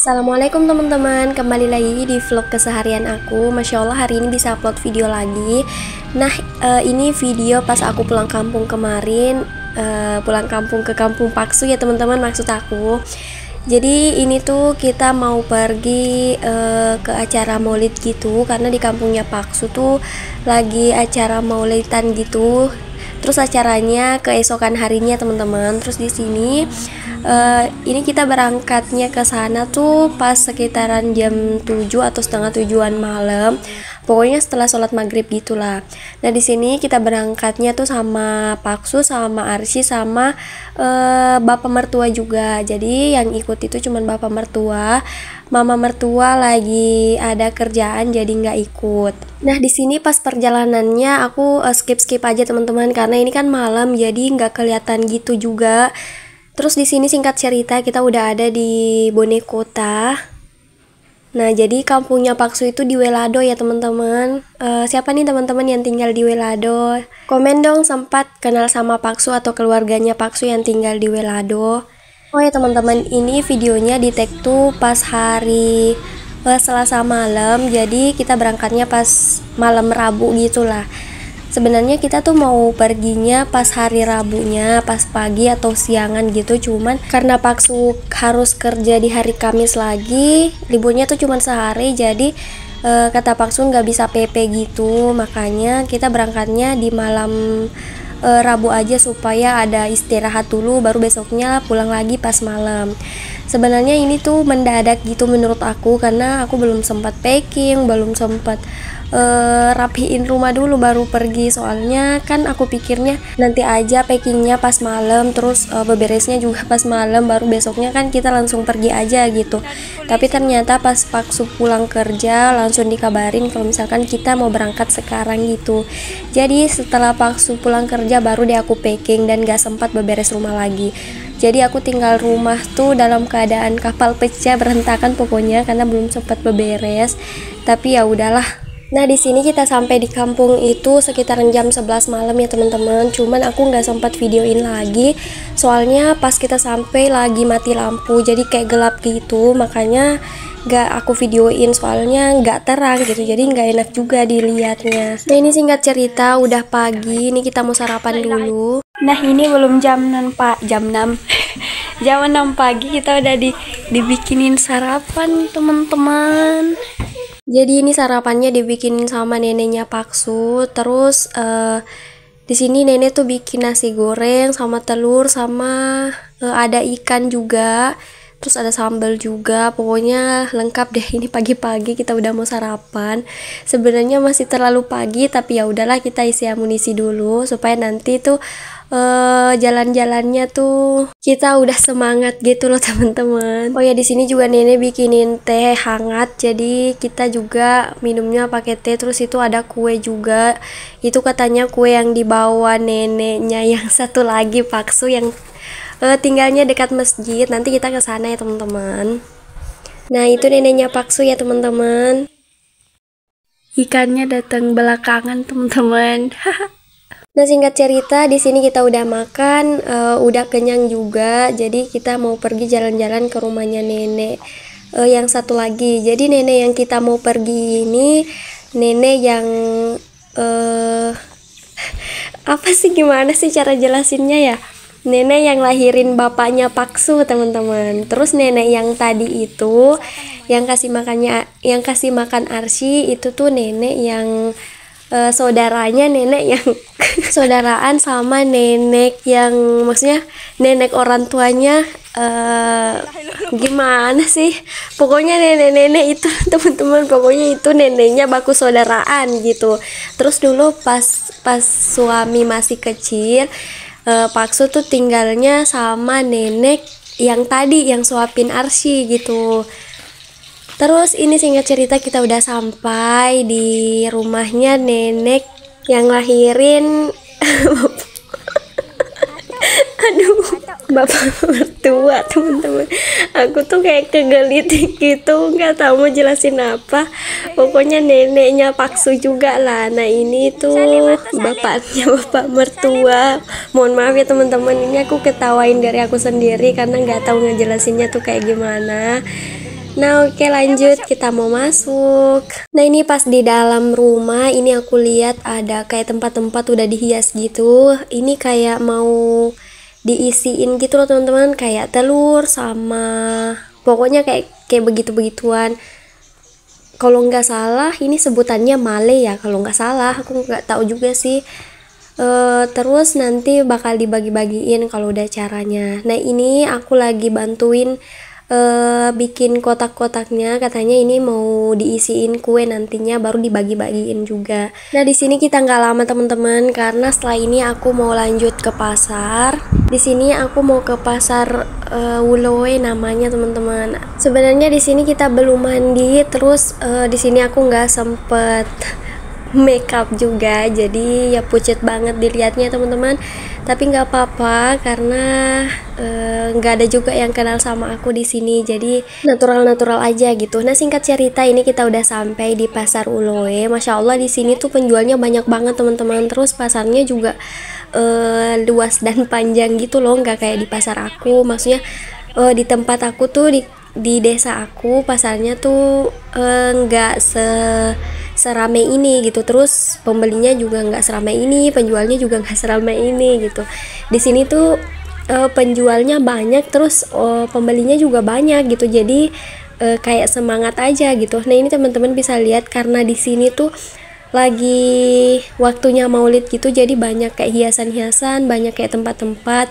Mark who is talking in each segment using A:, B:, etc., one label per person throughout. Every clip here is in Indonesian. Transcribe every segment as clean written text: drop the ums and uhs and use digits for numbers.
A: Assalamualaikum teman-teman, kembali lagi di vlog keseharian aku. Masya Allah hari ini bisa upload video lagi. Nah, ini video pas aku pulang kampung kemarin, pulang kampung ke Kampung Paksu ya teman-teman, maksud aku. Jadi ini tuh kita mau pergi ke acara maulid gitu, karena di kampungnya Paksu tuh lagi acara maulidan gitu. Terus acaranya keesokan harinya teman-teman. Terus di sini ini kita berangkatnya ke sana tuh pas sekitaran jam 7 atau setengah 7-an malam. Pokoknya setelah sholat maghrib gitulah. Nah di sini kita berangkatnya tuh sama Paksu, sama Arsy, sama bapak mertua juga. Jadi yang ikut itu cuman bapak mertua. Mama mertua lagi ada kerjaan jadi nggak ikut. Nah di sini pas perjalanannya aku skip aja teman-teman, karena ini kan malam jadi nggak kelihatan gitu juga. Terus di sini singkat cerita kita udah ada di Bonekota. Nah jadi kampungnya Paksu itu di Welado ya teman-teman. Siapa nih teman-teman yang tinggal di Welado? Komen dong, sempat kenal sama Paksu atau keluarganya Paksu yang tinggal di Welado. Oh ya teman-teman, ini videonya di tag tuh pas hari Selasa malam. Jadi kita berangkatnya pas malam Rabu gitulah. Sebenarnya kita tuh mau perginya pas hari Rabunya, pas pagi atau siangan gitu. Cuman karena Paksu harus kerja di hari Kamis lagi, liburnya tuh cuman sehari. Jadi kata Paksu nggak bisa PP gitu. Makanya kita berangkatnya di malam Rabu aja supaya ada istirahat dulu, baru besoknya pulang lagi pas malam. Sebenarnya ini tuh mendadak gitu menurut aku, karena aku belum sempat packing, belum sempat rapiin rumah dulu baru pergi. Soalnya kan aku pikirnya nanti aja packingnya pas malam, terus beberesnya juga pas malam, baru besoknya kan kita langsung pergi aja gitu. Tapi ternyata pas Paksu pulang kerja langsung dikabarin kalau misalkan kita mau berangkat sekarang gitu. Jadi setelah Paksu pulang kerja baru deh aku packing dan gak sempat beberes rumah lagi. Jadi aku tinggal rumah tuh dalam keadaan kapal pecah, berantakan pokoknya karena belum sempat beberes. Tapi ya udahlah. Nah di sini kita sampai di kampung itu sekitaran jam 11 malam ya teman-teman. Cuman aku nggak sempat videoin lagi, soalnya pas kita sampai lagi mati lampu, jadi kayak gelap gitu. Makanya nggak aku videoin, soalnya nggak terang gitu, jadi nggak enak juga dilihatnya. Nah ini singkat cerita udah pagi, ini kita mau sarapan dulu. Nah ini belum jam 6 pak, jam 6 jam 6 pagi kita udah dibikinin sarapan teman-teman. Jadi ini sarapannya dibikinin sama neneknya Paksu. Terus di sini nenek tuh bikin nasi goreng sama telur, sama ada ikan juga. Terus ada sambal juga. Pokoknya lengkap deh, ini pagi-pagi kita udah mau sarapan. Sebenarnya masih terlalu pagi, tapi ya udahlah kita isi amunisi dulu supaya nanti tuh jalan-jalannya tuh kita udah semangat gitu loh teman-teman. Oh ya di sini juga nenek bikinin teh hangat, jadi kita juga minumnya pakai teh. Terus itu ada kue juga, itu katanya kue yang dibawa neneknya yang satu lagi Paksu yang tinggalnya dekat masjid. Nanti kita ke sana ya teman-teman. Nah itu neneknya Paksu ya teman-teman. Ikannya datang belakangan teman-teman. Nah singkat cerita di sini kita udah makan, udah kenyang juga. Jadi kita mau pergi jalan-jalan ke rumahnya nenek yang satu lagi. Jadi nenek yang kita mau pergi ini nenek yang apa sih, gimana sih cara jelasinnya ya? Nenek yang lahirin bapaknya Paksu teman-teman. Terus nenek yang tadi itu yang kasih makan Arsy itu tuh nenek yang saudaranya nenek yang saudaraan sama nenek yang maksudnya nenek orang tuanya gimana sih, pokoknya nenek-nenek itu teman-teman, pokoknya itu neneknya baku saudaraan gitu. Terus dulu pas suami masih kecil, Paksu tuh tinggalnya sama nenek yang tadi yang suapin Arsy gitu. Terus ini singkat cerita kita udah sampai di rumahnya nenek yang lahirin aduh, bapak mertua teman-teman. Aku tuh kayak kegelitik gitu, nggak tahu mau jelasin apa. Pokoknya neneknya Paksu juga lah. Nah ini tuh bapaknya bapak mertua. Mohon maaf ya teman-teman, ini aku ketawain dari aku sendiri karena nggak tahu ngejelasinnya tuh kayak gimana. Nah oke lanjut, kita mau masuk. Nah ini pas di dalam rumah, ini aku lihat ada kayak tempat-tempat udah dihias gitu. Ini kayak mau diisiin gitu loh teman-teman, kayak telur sama pokoknya kayak begitu-begituan. Kalau nggak salah ini sebutannya male ya, kalau nggak salah, aku nggak tahu juga sih. Terus nanti bakal dibagi-bagiin kalau udah caranya. Nah ini aku lagi bantuin bikin kotak-kotaknya, katanya ini mau diisiin kue nantinya baru dibagi-bagiin juga. Nah di sini kita nggak lama teman-teman, karena setelah ini aku mau lanjut ke pasar. Di sini aku mau ke pasar Wuloe namanya teman-teman. Sebenarnya di sini kita belum mandi, terus di sini aku nggak sempet makeup juga, jadi ya pucet banget dilihatnya teman-teman, tapi nggak apa-apa karena nggak ada juga yang kenal sama aku di sini, jadi natural aja gitu. Nah singkat cerita ini kita udah sampai di pasar Uloe. Masya Allah di sini tuh penjualnya banyak banget teman-teman, terus pasarnya juga luas dan panjang gitu loh, nggak kayak di pasar aku. Maksudnya di tempat aku tuh di desa aku pasarnya tuh nggak seramai ini gitu, terus pembelinya juga nggak seramai ini, penjualnya juga nggak seramai ini gitu. Di sini tuh penjualnya banyak, terus pembelinya juga banyak gitu, jadi kayak semangat aja gitu. Nah ini teman-teman bisa lihat karena di sini tuh lagi waktunya maulid gitu, jadi banyak kayak hiasan-hiasan, banyak kayak tempat-tempat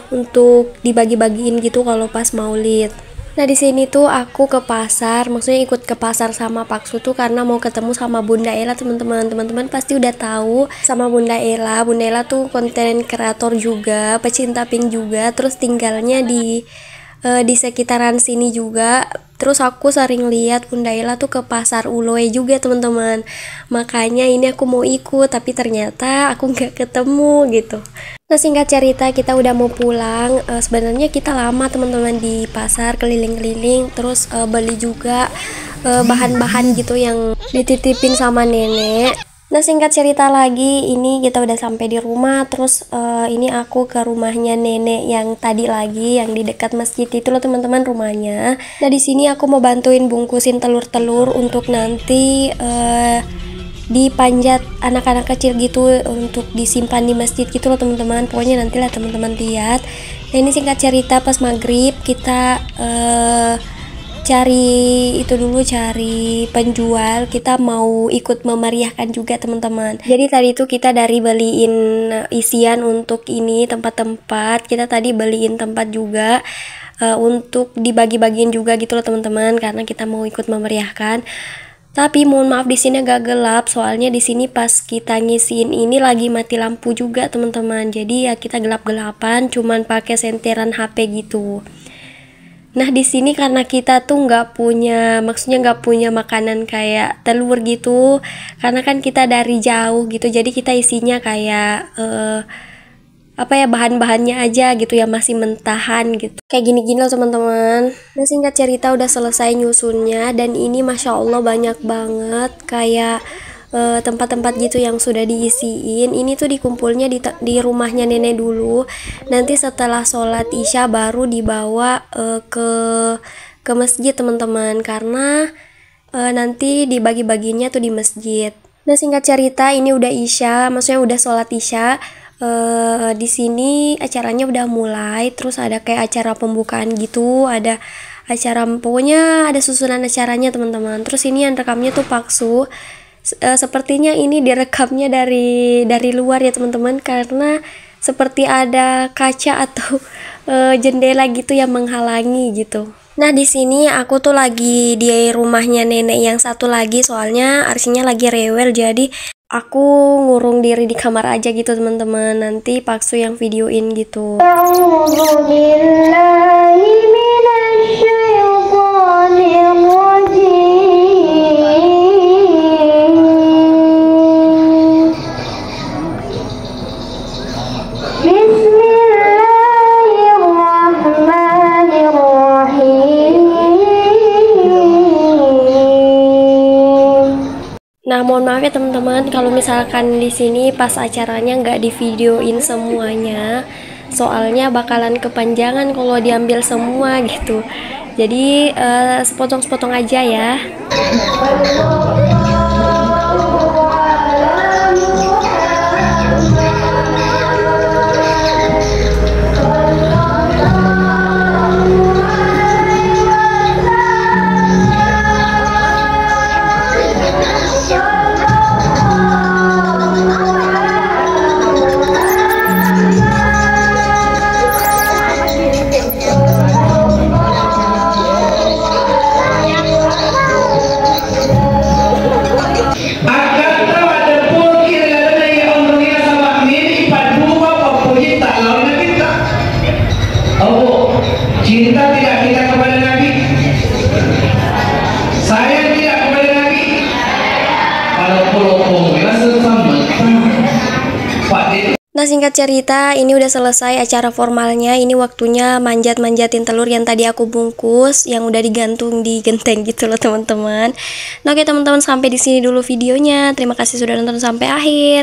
A: untuk dibagi-bagiin gitu kalau pas maulid. Nah di sini tuh aku ke pasar, maksudnya ikut ke pasar sama Paksu tuh karena mau ketemu sama Bunda Ella teman-teman. Teman-teman pasti udah tahu sama Bunda Ella. Bunda Ella tuh konten kreator juga, pecinta pink juga, terus tinggalnya di sekitaran sini juga. Terus aku sering lihat Bunda Ella tuh ke pasar Uloe juga teman-teman. Makanya ini aku mau ikut, tapi ternyata aku nggak ketemu gitu. Nah singkat cerita kita udah mau pulang. Sebenarnya kita lama teman-teman di pasar keliling-keliling, terus beli juga bahan-bahan gitu yang dititipin sama nenek. Nah singkat cerita lagi, ini kita udah sampai di rumah, terus ini aku ke rumahnya nenek yang tadi lagi, yang di dekat masjid itu loh teman-teman rumahnya. Nah di sini aku mau bantuin bungkusin telur-telur untuk nanti dipanjat anak-anak kecil gitu untuk disimpan di masjid gitu loh teman-teman. Pokoknya nantilah teman-teman lihat. Nah ini singkat cerita pas maghrib kita cari penjual, kita mau ikut memeriahkan juga teman-teman. Jadi tadi itu kita dari beliin isian untuk ini tempat-tempat, kita tadi beliin tempat juga untuk dibagi-bagiin juga gitu loh teman-teman, karena kita mau ikut memeriahkan. Tapi mohon maaf di sini agak gelap, soalnya di sini pas kita ngisiin ini lagi mati lampu juga teman-teman. Jadi ya kita gelap-gelapan, cuman pakai senteran HP gitu. Nah di sini karena kita tuh maksudnya nggak punya makanan kayak telur gitu, karena kan kita dari jauh gitu, jadi kita isinya kayak bahan-bahannya aja gitu ya, masih mentahan gitu, kayak gini-gini loh teman-teman. Nah singkat cerita udah selesai nyusunnya, dan ini masya Allah banyak banget kayak tempat-tempat gitu yang sudah diisiin. Ini tuh dikumpulnya di rumahnya nenek dulu, nanti setelah sholat isya baru dibawa ke masjid teman-teman, karena nanti dibagi-baginya tuh di masjid. Nah singkat cerita ini udah isya, maksudnya udah sholat isya. Di sini acaranya udah mulai, terus ada kayak acara pembukaan gitu, ada acara, pokoknya ada susunan acaranya teman-teman. Terus ini yang rekamnya tuh Paksu. Sepertinya ini direkamnya dari luar ya teman-teman, karena seperti ada kaca atau jendela gitu yang menghalangi gitu. Nah di sini aku tuh lagi di rumahnya nenek yang satu lagi, soalnya arsinya lagi rewel, jadi aku ngurung diri di kamar aja gitu teman-teman. Nanti Paksu yang videoin gitu. Nah, mohon maaf ya teman-teman kalau misalkan di sini pas acaranya nggak divideoin semuanya, soalnya bakalan kepanjangan kalau diambil semua gitu. Jadi sepotong-sepotong aja ya.
B: Cinta tidak kita kepada Nabi? Sayang tidak kepada Nabi? Kalau pelopong langsung sama.
A: Nah, singkat cerita, ini udah selesai acara formalnya. Ini waktunya manjat-manjatin telur yang tadi aku bungkus, yang udah digantung di genteng gitu loh teman-teman. Nah, oke teman-teman, sampai di sini dulu videonya. Terima kasih sudah nonton sampai akhir.